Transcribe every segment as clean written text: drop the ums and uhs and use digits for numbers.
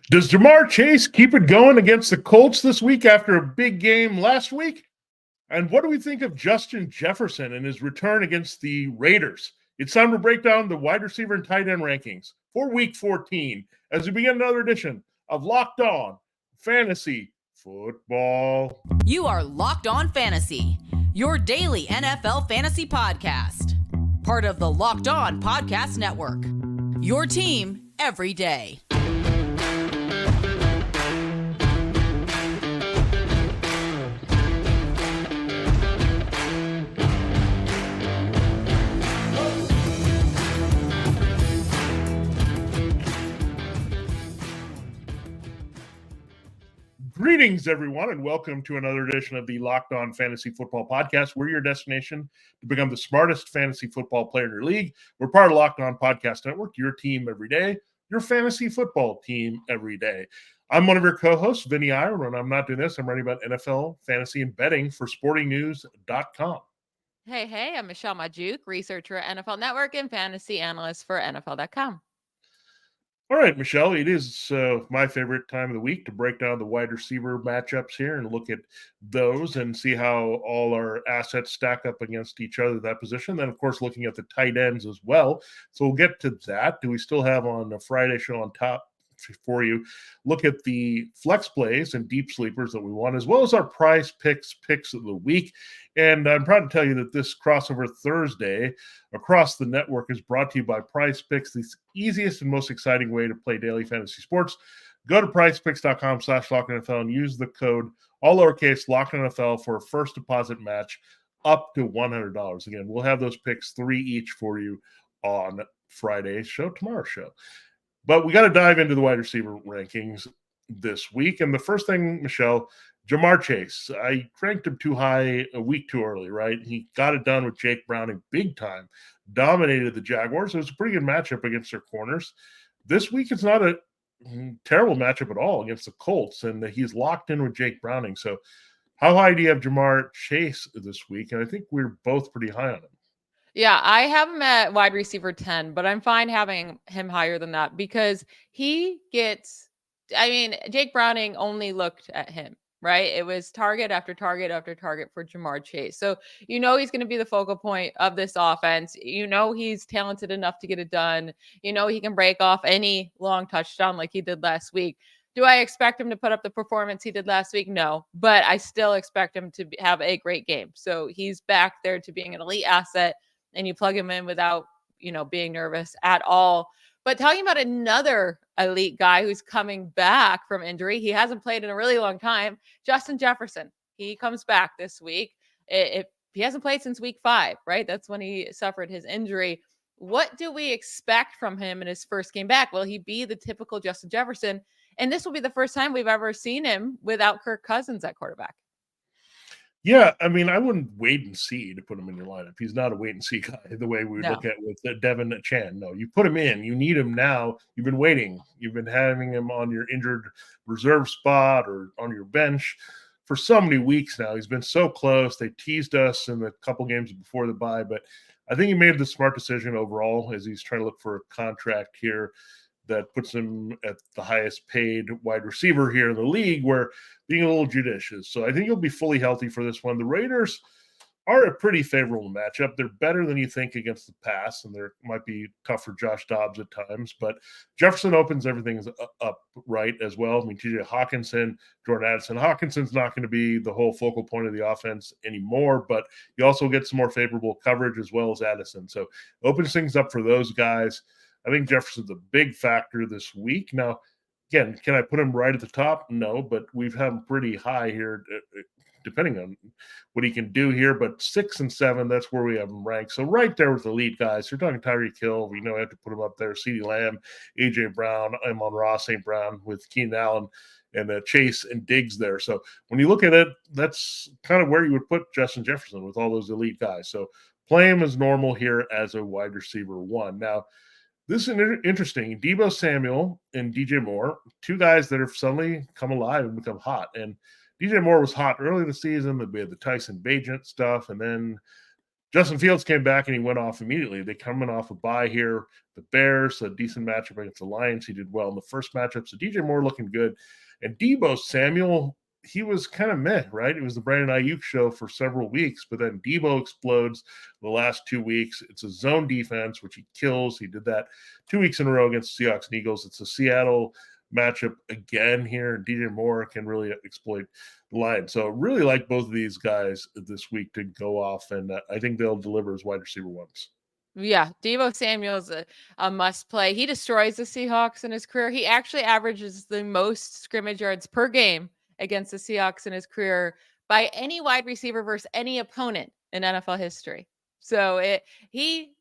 Does Ja'Marr Chase keep it going against the Colts this week after a big game last week? And what do we think of Justin Jefferson and his return against the Raiders? It's time to break down the wide receiver and tight end rankings for week 14 as we begin another edition of Locked On Fantasy Football. You are Locked On Fantasy, your daily NFL fantasy podcast. Part of the Locked On Podcast Network, your team every day. Greetings, everyone, and welcome to another edition of the Locked On Fantasy Football Podcast. We're your destination to become the smartest fantasy football player in your league. We're part of Locked On Podcast Network, your team every day, your fantasy football team every day. I'm one of your co-hosts, Vinnie Iyer. When I'm not doing this, I'm writing about NFL, fantasy, and betting for sportingnews.com. Hey, I'm Michelle Magdziuk, researcher at NFL Network and fantasy analyst for NFL.com. All right, Michelle, it is my favorite time of the week to break down the wide receiver matchups here and look at those and see how all our assets stack up against each other at that position. Then, of course, looking at the tight ends as well. So we'll get to that. Do we still have on the Friday show on top for you? Look at the flex plays and deep sleepers that we want, as well as our prize picks of the week. And I'm proud to tell you that this crossover Thursday across the network is brought to you by Prize Picks, the easiest and most exciting way to play daily fantasy sports. Go to prizepicks.com/LockedOnNFL and use the code all lowercase LockedOnNFL for a first deposit match up to $100. Again, we'll have those picks 3 each for you on Friday's show, tomorrow's show. But we got to dive into the wide receiver rankings this week. And the first thing, Michelle, Ja'Marr Chase. I ranked him too high a week too early, right? He got it done with Jake Browning big time, dominated the Jaguars. It was a pretty good matchup against their corners. This week, it's not a terrible matchup at all against the Colts, and he's locked in with Jake Browning. So how high do you have Ja'Marr Chase this week? And I think we're both pretty high on him. Yeah, I have him at wide receiver 10, but I'm fine having him higher than that because Jake Browning only looked at him, right? It was target after target after target for Ja'Marr Chase. So, he's going to be the focal point of this offense. He's talented enough to get it done. He can break off any long touchdown like he did last week. Do I expect him to put up the performance he did last week? No, but I still expect him to have a great game. So he's back there to being an elite asset, and you plug him in without, being nervous at all. But talking about another elite guy who's coming back from injury, he hasn't played in a really long time, Justin Jefferson. He comes back this week. If he hasn't played since week 5, right? That's when he suffered his injury. What do we expect from him in his first game back? Will he be the typical Justin Jefferson? And this will be the first time we've ever seen him without Kirk Cousins at quarterback. Yeah, I mean, I wouldn't wait and see to put him in your lineup. He's not a wait and see guy the way we look at with Devin Chan. No, you put him in. You need him now. You've been waiting. You've been having him on your injured reserve spot or on your bench for so many weeks now. He's been so close. They teased us in the couple games before the bye, but I think he made the smart decision overall as he's trying to look for a contract here that puts him at the highest paid wide receiver here in the league, where being a little judicious. So I think he'll be fully healthy for this one. The Raiders are a pretty favorable matchup. They're better than you think against the pass, and they might be tough for Josh Dobbs at times, but Jefferson opens everything up right as well. I mean, TJ Hawkinson, Jordan Addison. Hawkinson's not going to be the whole focal point of the offense anymore, but you also get some more favorable coverage as well as Addison. So opens things up for those guys. I think Jefferson's a big factor this week. Now, again, can I put him right at the top? No, but we've had him pretty high here, depending on what he can do here. But 6 and 7, that's where we have him ranked. So right there with the lead guys. You're talking Tyreek Hill. We know I have to put him up there. CeeDee Lamb, A.J. Brown, Amon-Ra St. Brown with Keenan Allen and Chase and Diggs there. So when you look at it, that's kind of where you would put Justin Jefferson with all those elite guys. So play him as normal here as a wide receiver 1. Now, this is interesting. Deebo Samuel and DJ Moore, 2 guys that have suddenly come alive and become hot. And DJ Moore was hot early in the season. We had the Tyson Bagent stuff, and then Justin Fields came back and he went off immediately. They coming off a bye here. The Bears, a decent matchup against the Lions. He did well in the first matchup. So DJ Moore looking good. And Deebo Samuel, he was kind of meh, right? It was the Brandon Ayuk show for several weeks, but then Deebo explodes the last 2 weeks. It's a zone defense, which he kills. He did that 2 weeks in a row against the Seahawks and Eagles. It's a Seattle matchup again here. DJ Moore can really exploit the Lions. So really like both of these guys this week to go off, and I think they'll deliver as wide receiver ones. Yeah, Deebo Samuel's a must play. He destroys the Seahawks in his career. He actually averages the most scrimmage yards per game against the Seahawks in his career by any wide receiver versus any opponent in NFL history. So he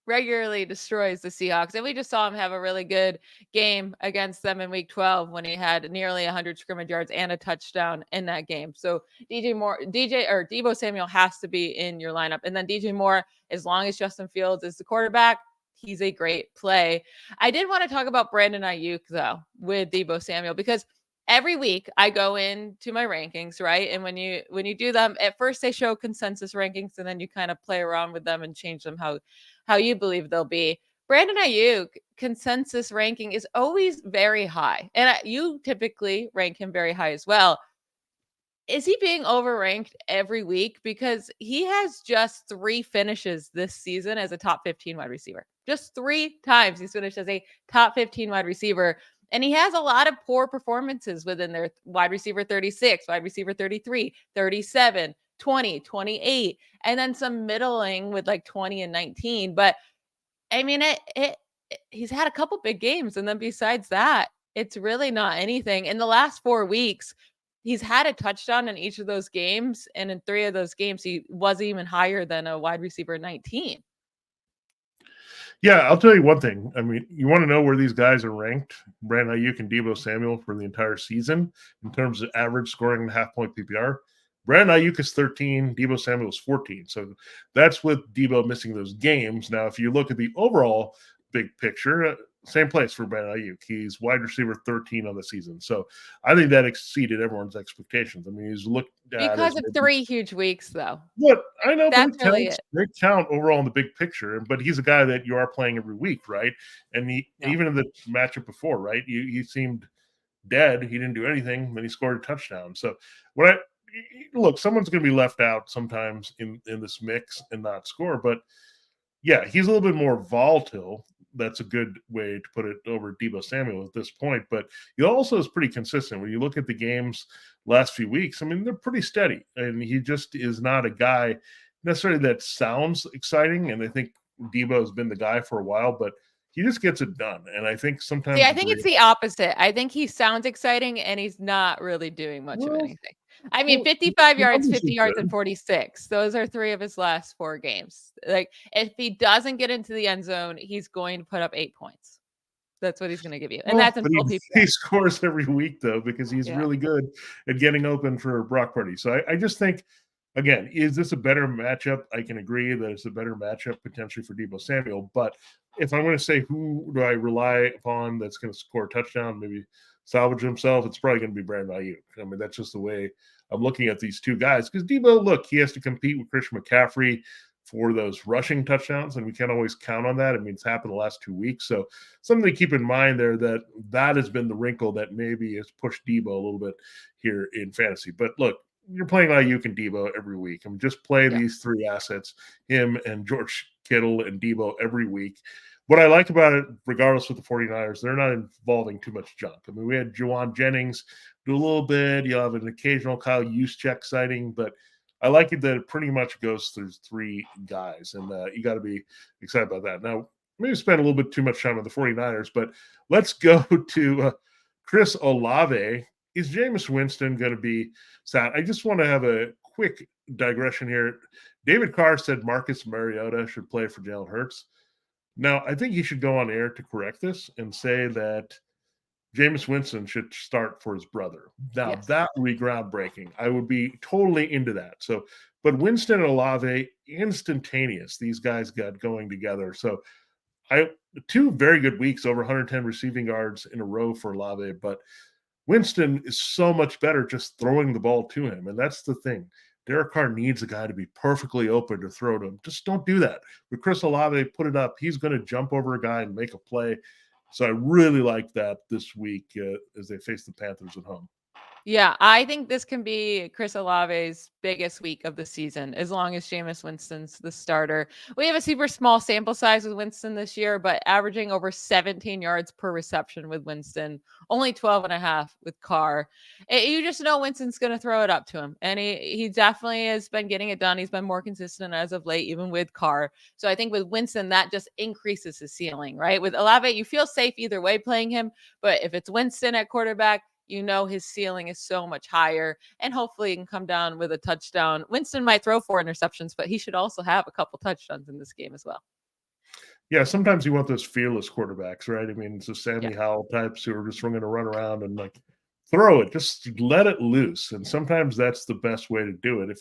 regularly destroys the Seahawks. And we just saw him have a really good game against them in week 12 when he had nearly 100 scrimmage yards and a touchdown in that game. So Deebo Samuel has to be in your lineup. And then DJ Moore, as long as Justin Fields is the quarterback, he's a great play. I did want to talk about Brandon Ayuk though with Deebo Samuel, because every week I go into my rankings, right? And when you do them, at first they show consensus rankings, and then you kind of play around with them and change them how you believe they'll be. Brandon Ayuk consensus ranking is always very high, and you typically rank him very high as well. Is he being overranked every week? Because he has just 3 finishes this season as a top 15 wide receiver. Just 3 times he's finished as a top 15 wide receiver. And he has a lot of poor performances within their wide receiver 36, wide receiver 33, 37, 20, 28, and then some middling with like 20 and 19. But I mean, he's had a couple big games. And then besides that, it's really not anything. In the last 4 weeks, he's had a touchdown in each of those games. And in 3 of those games, he wasn't even higher than a wide receiver 19. Yeah, I'll tell you one thing. I mean, you want to know where these guys are ranked? Brandon Ayuk and Deebo Samuel for the entire season in terms of average scoring and half-point PPR. Brandon Ayuk is 13, Deebo Samuel is 14. So that's with Deebo missing those games. Now, if you look at the overall big picture, same place for Brandon Ayuk. He's wide receiver 13 on the season. So I think that exceeded everyone's expectations. I mean, he's looked at because of 3 huge weeks, though. What I know, that's really it. They count overall in the big picture, but he's a guy that you are playing every week, right? And even in the matchup before, right? He seemed dead. He didn't do anything. Then he scored a touchdown. So look, someone's going to be left out sometimes in this mix and not score. But yeah, he's a little bit more volatile. That's a good way to put it over Deebo Samuel at this point. But he also is pretty consistent. When you look at the games last few weeks, I mean, they're pretty steady. And he just is not a guy necessarily that sounds exciting. And I think Deebo has been the guy for a while, but he just gets it done. And I think sometimes... I think it's the opposite. I think he sounds exciting, and he's not really doing much of anything. I mean, 55 yards, 50 yards, and 46. Those are 3 of his last 4 games. Like, if he doesn't get into the end zone, he's going to put up 8 points. That's what he's going to give you. And that's in full PPR. He scores every week, though, because he's really good at getting open for Brock Purdy. So I just think, again, is this a better matchup? I can agree that it's a better matchup potentially for Deebo Samuel. But if I'm going to say who do I rely upon that's going to score a touchdown, maybe salvage himself, it's probably going to be Brandon Ayuk. I mean, that's just the way I'm looking at these 2 guys. Because Deebo, look, he has to compete with Christian McCaffrey for those rushing touchdowns, and we can't always count on that. I mean, it's happened the last 2 weeks. So something to keep in mind there, that has been the wrinkle that maybe has pushed Deebo a little bit here in fantasy. But look, you're playing Ayuk and Deebo every week. I mean, just play these 3 assets, him and George Kittle and Deebo every week. What I like about it, regardless with the 49ers, they're not involving too much junk. I mean, we had Juwan Jennings do a little bit. You'll have an occasional Kyle Juszczyk sighting, but I like it that it pretty much goes through 3 guys, and you got to be excited about that. Now, maybe spend a little bit too much time on the 49ers, but let's go to Chris Olave. Is Jameis Winston going to be sad? I just want to have a quick digression here. David Carr said Marcus Mariota should play for Jalen Hurts. Now, I think he should go on air to correct this and say that Jameis Winston should start for his brother. Now, that would be groundbreaking. I would be totally into that. So, but Winston and Olave, instantaneous. These guys got going together. So, 2 very good weeks, over 110 receiving yards in a row for Olave. But Winston is so much better just throwing the ball to him. And that's the thing. Derek Carr needs a guy to be perfectly open to throw to him. Just don't do that. With Chris Olave, put it up. He's going to jump over a guy and make a play. So I really like that this week as they face the Panthers at home. Yeah, I think this can be Chris Olave's biggest week of the season, as long as Jameis Winston's the starter. We have a super small sample size with Winston this year, but averaging over 17 yards per reception with Winston, only 12.5 with Carr. You just know Winston's going to throw it up to him. And he definitely has been getting it done. He's been more consistent as of late, even with Carr. So I think with Winston, that just increases his ceiling, right? With Olave, you feel safe either way playing him. But if it's Winston at quarterback, you know his ceiling is so much higher, and hopefully he can come down with a touchdown. Winston might throw 4 interceptions, but he should also have a couple touchdowns in this game as well. Yeah, sometimes you want those fearless quarterbacks, right? I mean, it's the Sammy Howell types who are just going to run around and like throw it, just let it loose. And sometimes that's the best way to do it.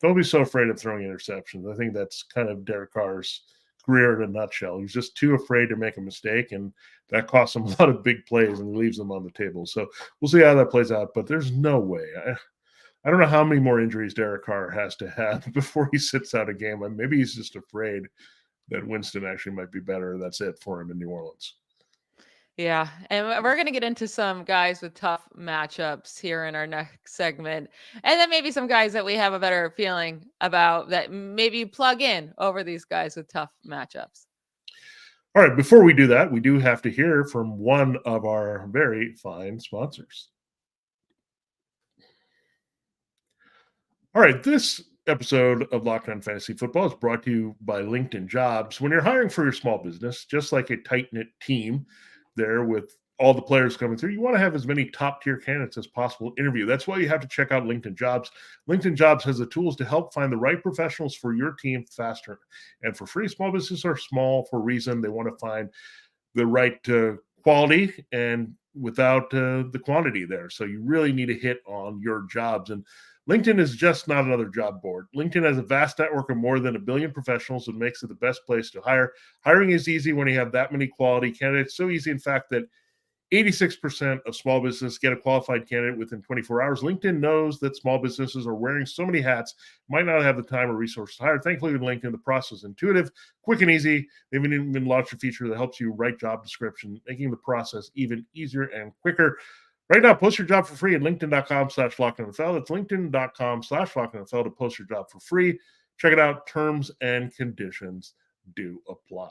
Don't be so afraid of throwing interceptions. I think that's kind of Derek Carr's career in a nutshell. He's just too afraid to make a mistake, and that costs him a lot of big plays and leaves them on the table. So we'll see how that plays out, but there's no way. I don't know how many more injuries Derek Carr has to have before he sits out a game. And maybe he's just afraid that Winston actually might be better. That's it for him in New Orleans. Yeah, and we're going to get into some guys with tough matchups here in our next segment. And then maybe some guys that we have a better feeling about that maybe plug in over these guys with tough matchups. All right, before we do that, we do have to hear from one of our very fine sponsors. All right, this episode of Locked On Fantasy Football is brought to you by LinkedIn Jobs. When you're hiring for your small business, just like a tight-knit team there with all the players coming through, you want to have as many top-tier candidates as possible interview. That's why you have to check out LinkedIn Jobs. LinkedIn Jobs has the tools to help find the right professionals for your team faster and for free. Small businesses are small for a reason. They want to find the right quality and without the quantity there. So you really need to hit on your jobs. And LinkedIn is just not another job board. LinkedIn has a vast network of more than 1 billion professionals and makes it the best place to hire. Hiring is easy when you have that many quality candidates. So easy, in fact, that 86% of small businesses get a qualified candidate within 24 hours. LinkedIn knows that small businesses are wearing so many hats, might not have the time or resources to hire. Thankfully, with LinkedIn, the process is intuitive, quick, and easy. They've even launched a feature that helps you write job descriptions, making the process even easier and quicker. Right now, post your job for free at linkedin.com/LockedOnNFL. That's linkedin.com/LockedOnNFL to post your job for free. Check it out. Terms and conditions do apply.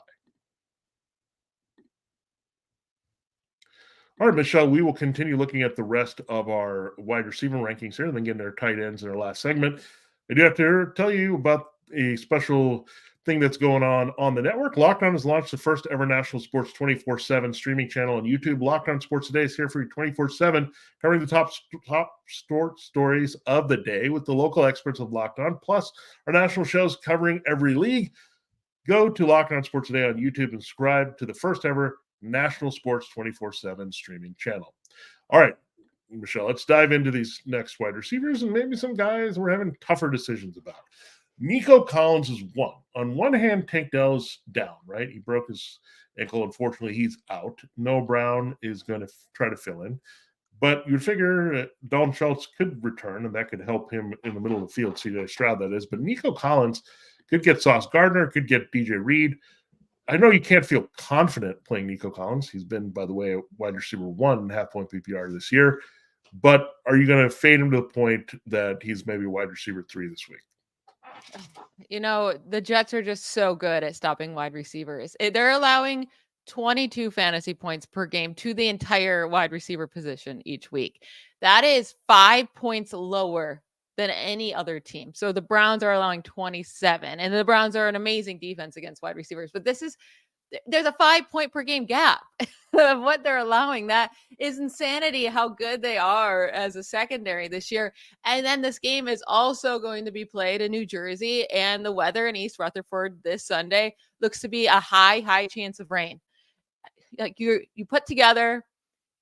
All right, Michelle, we will continue looking at the rest of our wide receiver rankings here and then get into our tight ends in our last segment. I do have to tell you about a special thing that's going on the network. Locked On has launched the first ever national sports 24/7 streaming channel on YouTube. Locked On Sports Today is here for you 24/7, covering the top sports stories of the day with the local experts of Locked On, plus our national shows covering every league. Go to Locked On Sports Today on YouTube and subscribe to the first ever national sports 24/7 streaming channel. All right, Michelle, let's dive into these next wide receivers and maybe some guys we're having tougher decisions about. Nico Collins is one. On one hand, Tank Dell's down, right? He broke his ankle. Unfortunately, he's out. Noah Brown is going to try to fill in. But you'd figure Dalton Schultz could return, and that could help him in the middle of the field, CJ Stroud, that is. But Nico Collins could get Sauce Gardner, could get DJ Reed. I know you can't feel confident playing Nico Collins. He's been, by the way, a wide receiver 1 half-point PPR this year. But are you going to fade him to the point that he's maybe wide receiver 3 this week? You know, the Jets are just so good at stopping wide receivers. They're allowing 22 fantasy points per game to the entire wide receiver position each week. That is 5 points lower than any other team. So the Browns are allowing 27, and the Browns are an amazing defense against wide receivers. But there's a 5 point per game gap of what they're allowing. That is insanity how good they are as a secondary this year. And then this game is also going to be played in New Jersey, and the weather in East Rutherford this Sunday looks to be a high chance of rain. Like you put together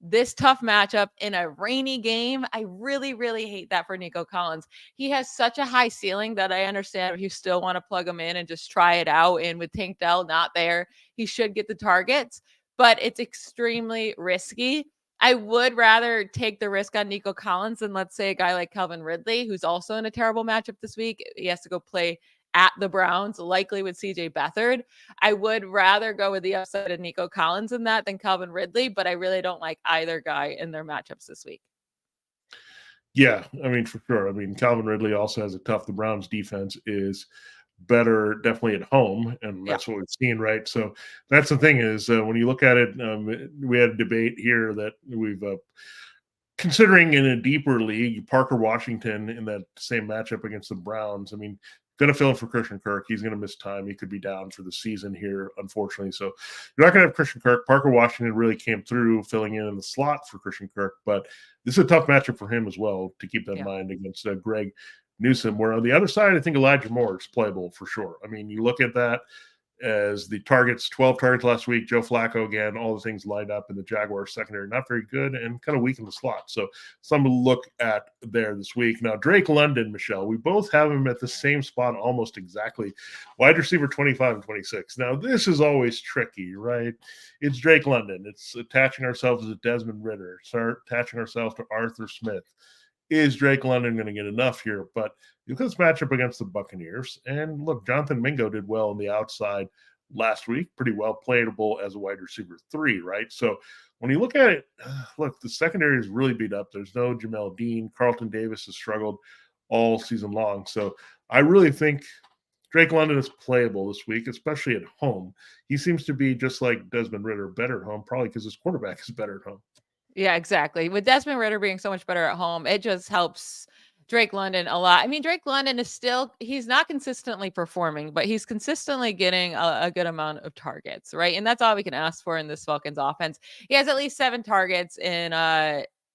this tough matchup in a rainy game. I really hate that for Nico Collins. He has such a high ceiling that I understand if you still want to plug him in and just try it out. And with Tank Dell not there, he should get the targets, but it's extremely risky. I would rather take the risk on Nico Collins than, let's say, a guy like Calvin Ridley, who's also in a terrible matchup this week. He has to go play at the Browns, likely with CJ Beathard. I would rather go with the upside of Nico Collins in that than Calvin Ridley, but I really don't like either guy in their matchups this week. Yeah, I mean, for sure. I mean, Calvin Ridley also has a tough. The Browns defense is better definitely at home, and that's what we've seen, right? So that's the thing is when you look at it, we had a debate here that we've considering in a deeper league, Parker Washington in that same matchup against the Browns. I mean, going to fill in for Christian Kirk. He's going to miss time. He could be down for the season here, unfortunately. So you're not going to have Christian Kirk. Parker Washington really came through filling in the slot for Christian Kirk, but this is a tough matchup for him as well to keep that in mind against Greg Newsome, where on the other side, I think Elijah Moore is playable for sure. I mean, you look at that as the targets, 12 targets last week, Joe Flacco again, all the things lined up in the Jaguars secondary, not very good and kind of weak in the slot. So something to look at there this week. Now, Drake London, Michelle, we both have him at the same spot almost exactly. Wide receiver 25 and 26. Now, this is always tricky, right? It's Drake London. It's attaching ourselves to Desmond Ridder, start attaching ourselves to Arthur Smith. Is Drake London going to get enough here? But look at this matchup against the Buccaneers. And look, Jonathan Mingo did well on the outside last week, pretty well playable as a wide receiver 3, right? So when you look at it, look, the secondary is really beat up. There's no Jamel Dean. Carlton Davis has struggled all season long. So I really think Drake London is playable this week, especially at home. He seems to be just like Desmond Ridder, better at home, probably because his quarterback is better at home. Yeah, exactly. With Desmond Ridder being so much better at home, it just helps Drake London a lot. I mean, Drake London is still, he's not consistently performing, but he's consistently getting a good amount of targets, right? And that's all we can ask for in this Falcons offense. He has at least 7 targets in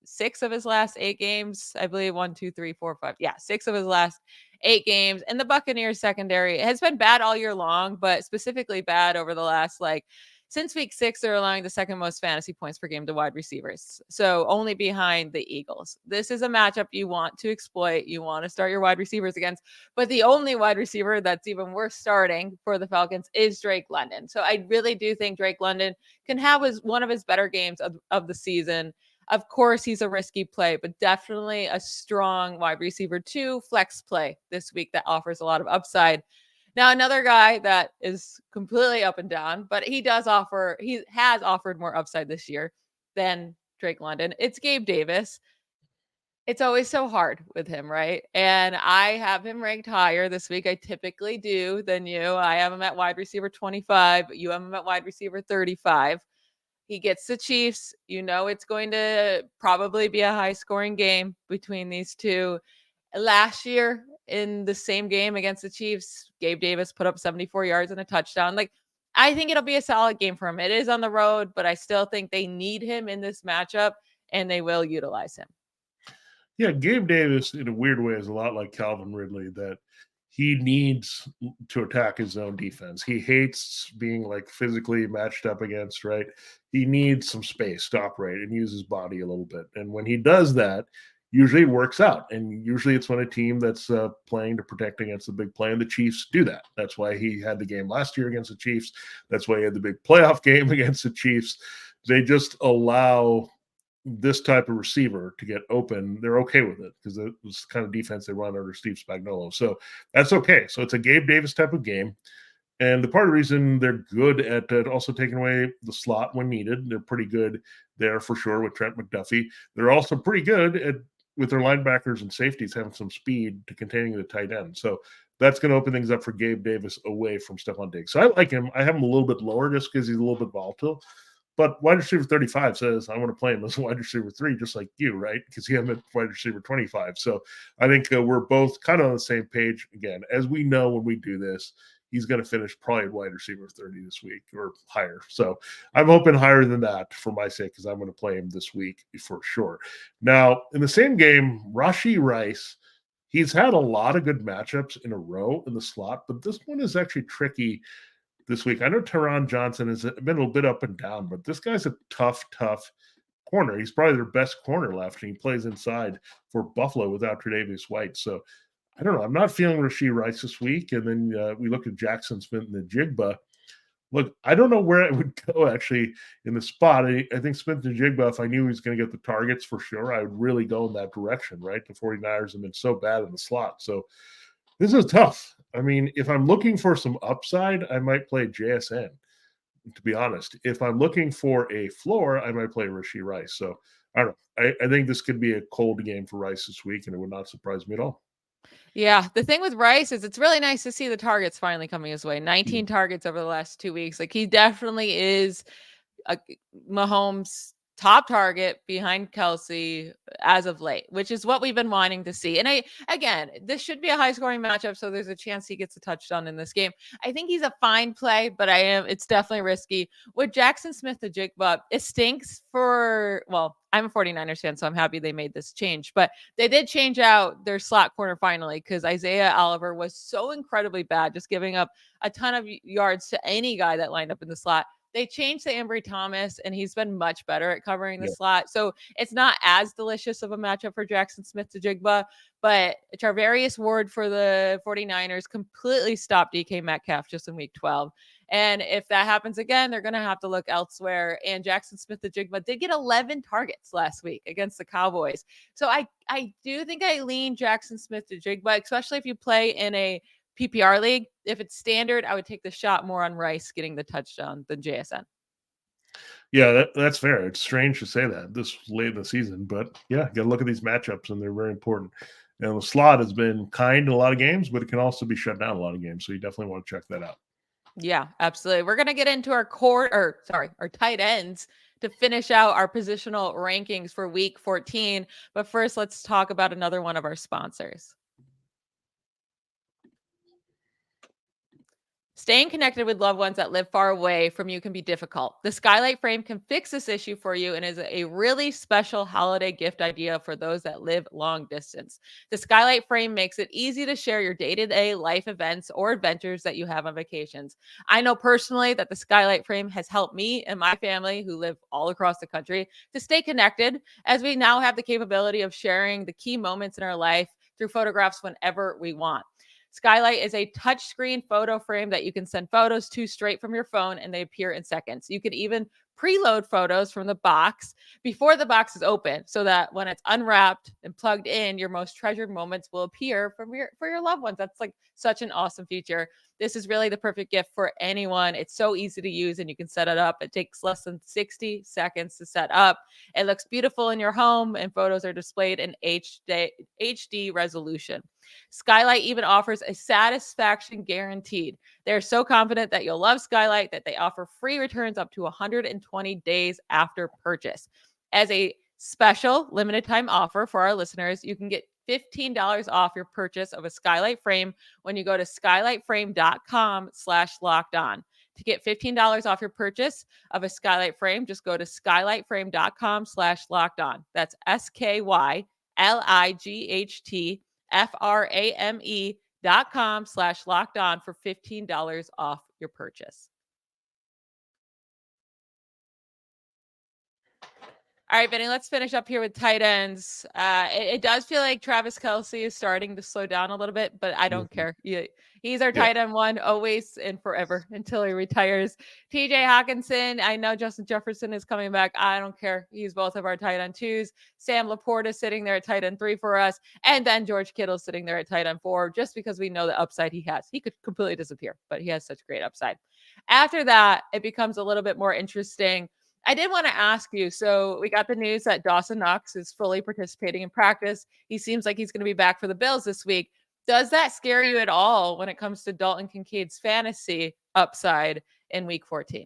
6 of his last 8 games. I believe 1, 2, 3, 4, 5. Yeah, 6 of his last 8 games. And the Buccaneers secondary has been bad all year long, but specifically bad over the last, since week 6, they're allowing the second most fantasy points per game to wide receivers. So only behind the Eagles. This is a matchup you want to exploit. You want to start your wide receivers against. But the only wide receiver that's even worth starting for the Falcons is Drake London. So I really do think Drake London can have one of his better games of the season. Of course, he's a risky play, but definitely a strong wide receiver 2 flex play this week that offers a lot of upside. Now, another guy that is completely up and down, but he has offered more upside this year than Drake London. It's Gabe Davis. It's always so hard with him, right? And I have him ranked higher this week. I typically do than you. I have him at wide receiver 25. You have him at wide receiver 35. He gets the Chiefs. You know it's going to probably be a high-scoring game between these two. Last year, in the same game against the Chiefs, Gabe Davis put up 74 yards and a touchdown. I think it'll be a solid game for him. It is on the road, but I still think they need him in this matchup, and they will utilize him. Yeah, Gabe Davis, in a weird way, is a lot like Calvin Ridley, that he needs to attack his own defense. He hates being physically matched up against, right? He needs some space to operate and use his body a little bit. And when he does that, usually it works out. And usually it's when a team that's playing to protect against the big play, and the Chiefs do that. That's why he had the game last year against the Chiefs. That's why he had the big playoff game against the Chiefs. They just allow this type of receiver to get open. They're okay with it because it's the kind of defense they run under Steve Spagnuolo. So that's okay. So it's a Gabe Davis type of game. And the part of the reason they're good at also taking away the slot when needed, they're pretty good there for sure with Trent McDuffie. They're also pretty good at, with their linebackers and safeties, having some speed to containing the tight end. So that's going to open things up for Gabe Davis away from Stephon Diggs. So I like him. I have him a little bit lower just because he's a little bit volatile. But wide receiver 35 says, I want to play him as a wide receiver 3, just like you, right? Because he had him at wide receiver 25. So I think we're both kind of on the same page. Again, as we know when we do this, he's going to finish probably at wide receiver 30 this week or higher. So I'm hoping higher than that for my sake because I'm going to play him this week for sure. Now, in the same game, Rashee Rice, he's had a lot of good matchups in a row in the slot, but this one is actually tricky this week. I know Teron Johnson has been a bit up and down, but this guy's a tough corner. He's probably their best corner left, and he plays inside for Buffalo without Tre'Davious White. So I don't know. I'm not feeling Rashee Rice this week. And then we look at Jackson Smith and the Jigba. Look, I don't know where it would go actually in the spot. I think Smith-Njigba, if I knew he was going to get the targets for sure, I would really go in that direction, right? The 49ers have been so bad in the slot. So this is tough. I mean, if I'm looking for some upside, I might play JSN, to be honest. If I'm looking for a floor, I might play Rashee Rice. So I don't know. I think this could be a cold game for Rice this week, and it would not surprise me at all. Yeah, the thing with Rice is it's really nice to see the targets finally coming his way. 19 Mm. targets over the last 2 weeks. Like he definitely is Mahomes' top target behind Kelsey as of late, which is what we've been wanting to see. And again, this should be a high scoring matchup, so there's a chance he gets a touchdown in this game. I think he's a fine play, but it's definitely risky. With Jackson Smith-Njigba, it stinks well, I'm a 49ers fan, so I'm happy they made this change, but they did change out their slot corner finally because Isaiah Oliver was so incredibly bad, just giving up a ton of yards to any guy that lined up in the slot. They changed to Ambry Thomas, and he's been much better at covering the slot. So it's not as delicious of a matchup for Jackson Smith-Njigba, but Charvarius Ward for the 49ers completely stopped DK Metcalf just in week 12. And if that happens again, they're going to have to look elsewhere. And Jackson Smith-Njigba did get 11 targets last week against the Cowboys. So I do think I lean Jackson Smith-Njigba, especially if you play in a PPR league. If it's standard, I would take the shot more on Rice getting the touchdown than JSN. Yeah, that's fair. It's strange to say that this late in the season, but yeah, got to look at these matchups, and they're very important. And the slot has been kind in a lot of games, but it can also be shut down a lot of games. So you definitely want to check that out. Yeah, absolutely. We're going to get into our our tight ends to finish out our positional rankings for week 14. But first, let's talk about another one of our sponsors. Staying connected with loved ones that live far away from you can be difficult. The Skylight Frame can fix this issue for you and is a really special holiday gift idea for those that live long distance. The Skylight Frame makes it easy to share your day-to-day life events or adventures that you have on vacations. I know personally that the Skylight Frame has helped me and my family who live all across the country to stay connected, as we now have the capability of sharing the key moments in our life through photographs whenever we want. Skylight is a touchscreen photo frame that you can send photos to straight from your phone, and they appear in seconds. You can even preload photos from the box before the box is open, so that when it's unwrapped and plugged in, your most treasured moments will appear for your loved ones. That's like such an awesome feature. This is really the perfect gift for anyone. It's so easy to use, and you can set it up. It takes less than 60 seconds to set up. It looks beautiful in your home, and photos are displayed in HD resolution. Skylight even offers a satisfaction guaranteed. They're so confident that you'll love Skylight that they offer free returns up to 120 days after purchase. As a special limited time offer for our listeners, you can get $15 off your purchase of a Skylight frame when you go to skylightframe.com/lockedon. To get $15 off your purchase of a Skylight frame, just go to skylightframe.com/lockedon. That's SKYLIGHTFRAME.com/locked for $15 off your purchase. All right, Vinny, let's finish up here with tight ends. It does feel like Travis Kelce is starting to slow down a little bit, but I don't care. He's our tight end one always and forever until he retires. TJ Hawkinson, I know Justin Jefferson is coming back. I don't care. He's both of our tight end twos. Sam Laporta is sitting there at tight end 3 for us. And then George Kittle sitting there at tight end 4, just because we know the upside he has. He could completely disappear, but he has such great upside. After that, it becomes a little bit more interesting. I did want to ask you, so we got the news that Dawson Knox is fully participating in practice. He seems like he's going to be back for the Bills this week. Does that scare you at all when it comes to Dalton Kincaid's fantasy upside in week 14?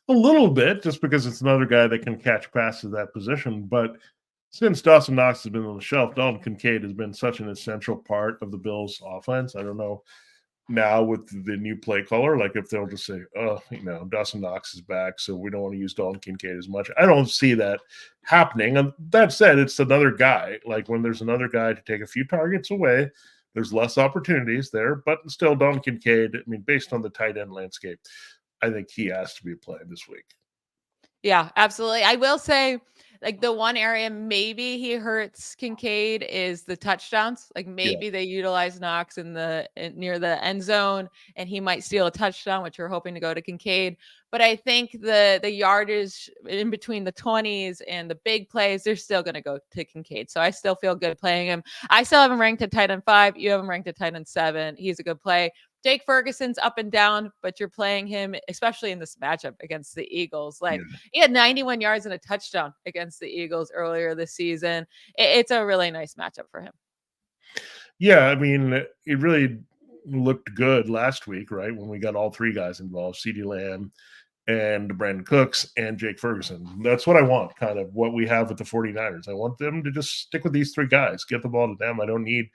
A little bit, just because it's another guy that can catch passes at that position. But since Dawson Knox has been on the shelf, Dalton Kincaid has been such an essential part of the Bills' offense. I don't know now with the new play caller, like if they'll just say, oh, Dawson Knox is back, so we don't want to use Dalton Kincaid as much. I don't see that happening. And that said, it's another guy. Like when there's another guy to take a few targets away, there's less opportunities there, but still Dalton Kincaid, I mean, based on the tight end landscape, I think he has to be played this week. Yeah, absolutely. I will say Like the one area maybe he hurts Kincaid is the touchdowns. Like maybe they utilize Knox near the end zone, and he might steal a touchdown, which we're hoping to go to Kincaid. But I think the yardage in between the 20s and the big plays, they're still going to go to Kincaid. So I still feel good playing him. I still have him ranked at tight end 5. You have him ranked at tight end 7. He's a good play. Jake Ferguson's up and down, but you're playing him, especially in this matchup against the Eagles. Like he had 91 yards and a touchdown against the Eagles earlier this season. It's a really nice matchup for him. Yeah, I mean, it really looked good last week, right? When we got all 3 guys involved, CeeDee Lamb and Brandon Cooks and Jake Ferguson. That's what I want, kind of what we have with the 49ers. I want them to just stick with these 3 guys, get the ball to them. I don't need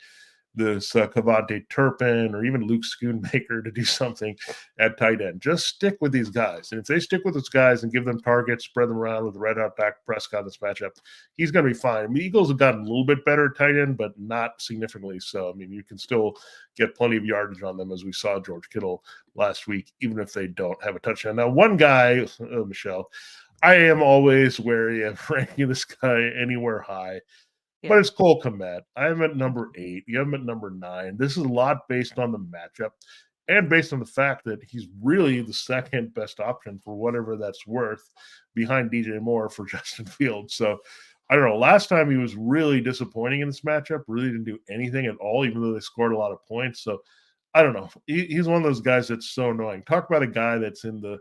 this Kavontae Turpin or even Luke Schoonmaker to do something at tight end. Just stick with these guys. And if they stick with those guys and give them targets, spread them around with the red hot Dak Prescott this matchup, he's going to be fine. I mean, the Eagles have gotten a little bit better at tight end, but not significantly so. I mean, you can still get plenty of yardage on them, as we saw George Kittle last week, even if they don't have a touchdown. Now, one guy, Michelle, I am always wary of ranking this guy anywhere high. But it's Cole Kmet. I am at number 8. You have him at number 9. This is a lot based on the matchup and based on the fact that he's really the second best option for whatever that's worth behind DJ Moore for Justin Fields. So I don't know. Last time he was really disappointing in this matchup, really didn't do anything at all, even though they scored a lot of points. So I don't know. He's one of those guys that's so annoying. Talk about a guy that's in the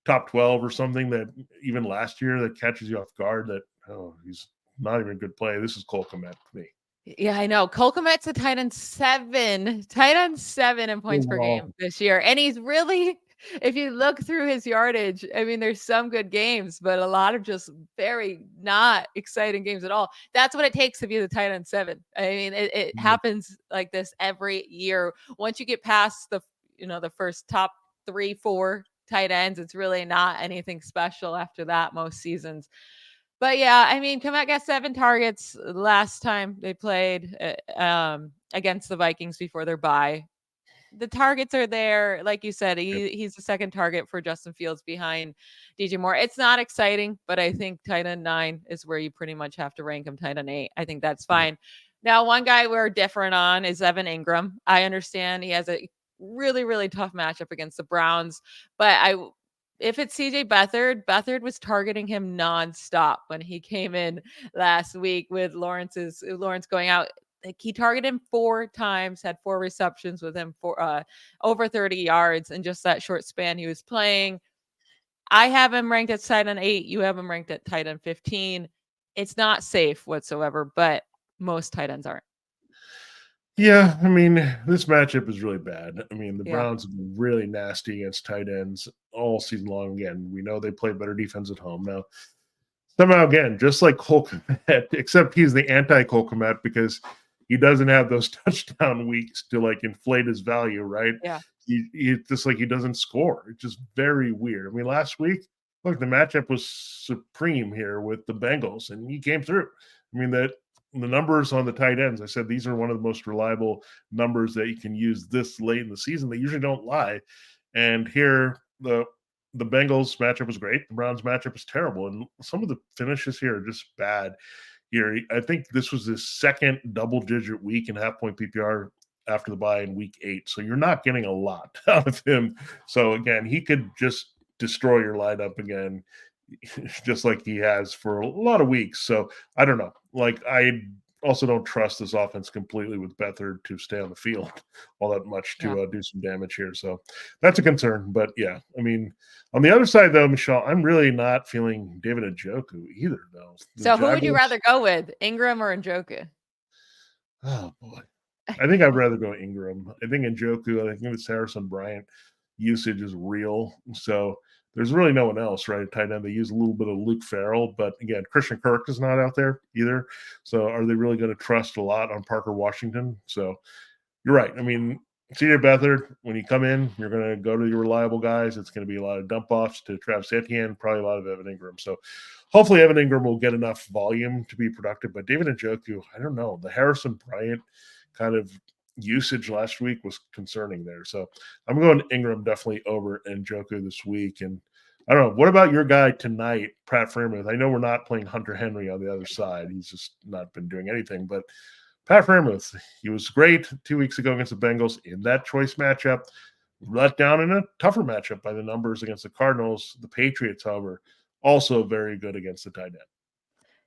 top 12 or something that even last year that catches you off guard that, he's not even a good play. This is Cole Kmet for me. Yeah, I know. Cole Kmet's a tight end 7 in points per game this year. And he's really, if you look through his yardage, I mean, there's some good games, but a lot of just very not exciting games at all. That's what it takes to be the tight end 7. I mean, it happens like this every year. Once you get past the first top 3, 4 tight ends, it's really not anything special after that most seasons. But yeah, I mean, Kmet got 7 targets last time they played against the Vikings before their bye. The targets are there. Like you said, he's the second target for Justin Fields behind DJ Moore. It's not exciting, but I think tight end 9 is where you pretty much have to rank him. Tight end 8, I think that's fine. Now, one guy we're different on is Evan Ingram. I understand he has a really, really tough matchup against the Browns, but if it's CJ Beathard was targeting him nonstop when he came in last week with Lawrence going out. Like he targeted him 4 times, had 4 receptions with him for over 30 yards in just that short span he was playing. I have him ranked at tight end 8. You have him ranked at tight end 15. It's not safe whatsoever, but most tight ends aren't. Yeah, I mean, this matchup is really bad. I mean, the Browns have been really nasty against tight ends all season long. Again, we know they play better defense at home. Now, somehow, again, just like Cole Kmet, except he's the anti-Cole Kmet because he doesn't have those touchdown weeks to, like, inflate his value, right? Yeah. It's just like he doesn't score. It's just very weird. I mean, last week, look, the matchup was supreme here with the Bengals, and he came through. I mean, the numbers on the tight ends, I said these are one of the most reliable numbers that you can use this late in the season. They usually don't lie. And here, the Bengals matchup was great. The Browns matchup is terrible. And some of the finishes here are just bad here. I think this was his second double-digit week in half-point PPR after the bye in week 8. So you're not getting a lot out of him. So, again, he could just destroy your lineup again, just like he has for a lot of weeks. So I don't know. Like, I also don't trust this offense completely with Beathard to stay on the field all that much to do some damage here. So that's a concern. But yeah, I mean, on the other side though, Michelle, I'm really not feeling David Njoku either though. So who would you rather go with, Ingram or Njoku? Oh boy. I think I'd rather go Ingram. I think Njoku, I think this Harrison Bryant usage is real. So there's really no one else, right? Tight end. They use a little bit of Luke Farrell, but again, Christian Kirk is not out there either. So are they really going to trust a lot on Parker Washington? So you're right. I mean, CJ Beathard, when you come in, you're going to go to your reliable guys. It's going to be a lot of dump offs to Travis Etienne, probably a lot of Evan Ingram. So hopefully Evan Ingram will get enough volume to be productive. But David Njoku, I don't know. The Harrison Bryant kind of usage last week was concerning there. So I'm going Ingram definitely over Njoku this week. And I don't know. What about your guy tonight, Pat Freiermuth? I know we're not playing Hunter Henry on the other side. He's just not been doing anything. But Pat Freiermuth, he was great 2 weeks ago against the Bengals in that choice matchup. Let down in a tougher matchup by the numbers against the Cardinals. The Patriots, however, also very good against the tight end.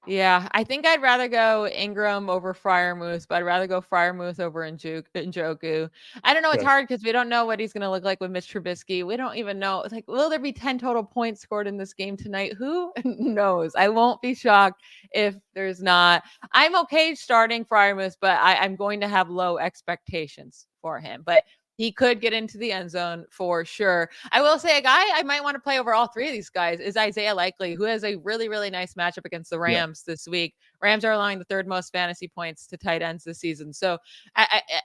Yeah, I think I'd rather go Ingram over Freiermuth, but I'd rather go Freiermuth over Njoku. I don't know. It's hard because we don't know what he's going to look like with Mitch Trubisky. We don't even know. It's like, will there be 10 total points scored in this game tonight? Who knows? I won't be shocked if there's not. I'm okay starting Freiermuth, but I'm going to have low expectations for him. But he could get into the end zone for sure. I will say a guy I might want to play over all three of these guys is Isaiah Likely, who has a really, really nice matchup against the Rams this week. Rams are allowing the third most fantasy points to tight ends this season. So,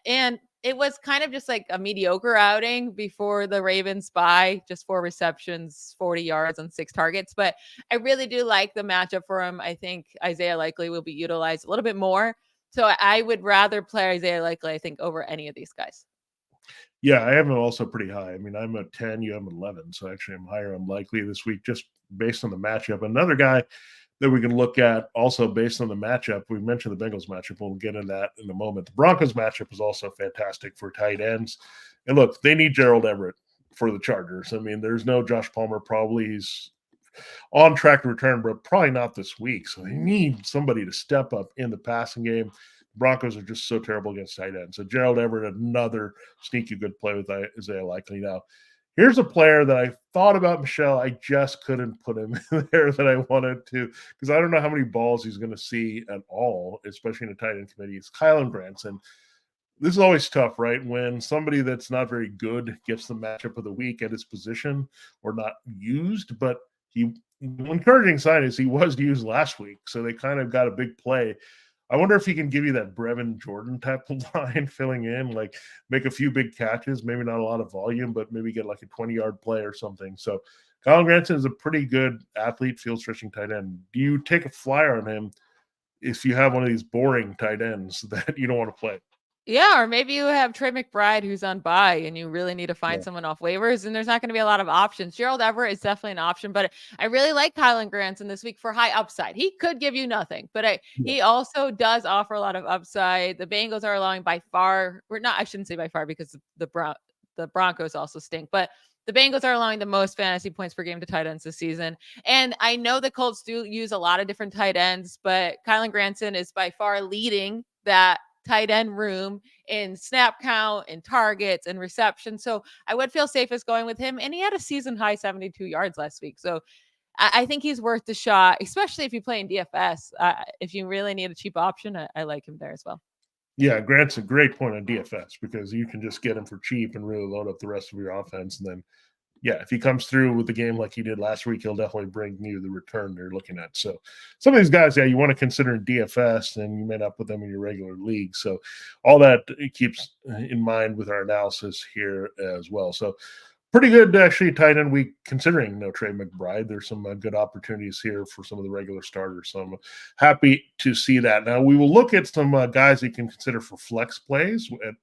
and it was kind of just like a mediocre outing before the Ravens bye, just 4 receptions, 40 yards on 6 targets. But I really do like the matchup for him. I think Isaiah Likely will be utilized a little bit more. So I would rather play Isaiah Likely, I think, over any of these guys. Yeah, I have him also pretty high. I mean, I'm at 10, you have 11. So actually, I'm higher on Likely this week just based on the matchup. Another guy that we can look at also based on the matchup, we mentioned the Bengals matchup. We'll get into that in a moment. The Broncos matchup is also fantastic for tight ends. And look, they need Gerald Everett for the Chargers. I mean, there's no Josh Palmer. Probably he's on track to return, but probably not this week. So they need somebody to step up in the passing game. Broncos are just so terrible against tight ends. So Gerald Everett, another sneaky good play with Isaiah Likely. Now, here's a player that I thought about, Michelle. I just couldn't put him in there that I wanted to because I don't know how many balls he's going to see at all, especially in a tight end committee. It's Kylen Granson. This is always tough, right? When somebody that's not very good gets the matchup of the week at his position or not used, but the encouraging sign is he was used last week. So they kind of got a big play. I wonder if he can give you that Brevin Jordan type of line filling in, like make a few big catches, maybe not a lot of volume, but maybe get like a 20-yard play or something. So Kylen Granson is a pretty good athlete, field stretching tight end. Do you take a flyer on him if you have one of these boring tight ends that you don't want to play? Yeah, or maybe you have Trey McBride who's on bye and you really need to find someone off waivers and there's not going to be a lot of options. Gerald Everett is definitely an option, but I really like Kylen Granson this week for high upside. He could give you nothing, but he also does offer a lot of upside. The Bengals are allowing by far, or not, I shouldn't say by far because the Broncos also stink, but the Bengals are allowing the most fantasy points per game to tight ends this season. And I know the Colts do use a lot of different tight ends, but Kylen Granson is by far leading that tight end room in snap count and targets and reception. So I would feel safest going with him. And he had a season high 72 yards last week. So I think he's worth the shot, especially if you play in DFS. If you really need a cheap option, I like him there as well. Yeah, Grant's a great point on DFS because you can just get him for cheap and really load up the rest of your offense. And then, yeah, if he comes through with the game like he did last week, he'll definitely bring you the return they're looking at. So some of these guys, you want to consider in DFS, and you may not put them in your regular league. So all that it keeps in mind with our analysis here as well. So pretty good, actually, tight end week considering no Trey McBride. There's some good opportunities here for some of the regular starters. So I'm happy to see that. Now, we will look at some guys you can consider for flex plays at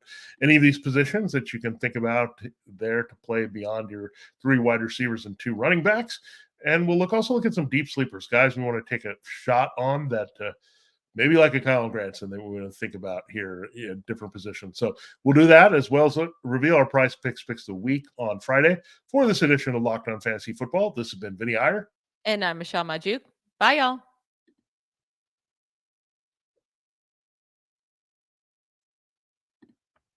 any of these positions that you can think about there to play beyond your 3 wide receivers and 2 running backs. And we'll also look at some deep sleepers, guys we want to take a shot on that maybe like a Kylen Granson that we're going to think about here in different positions. So we'll do that as well as reveal our price picks of the week on Friday for this edition of Locked On Fantasy Football. This has been Vinnie Iyer. And I'm Michelle Magdziuk. Bye, y'all.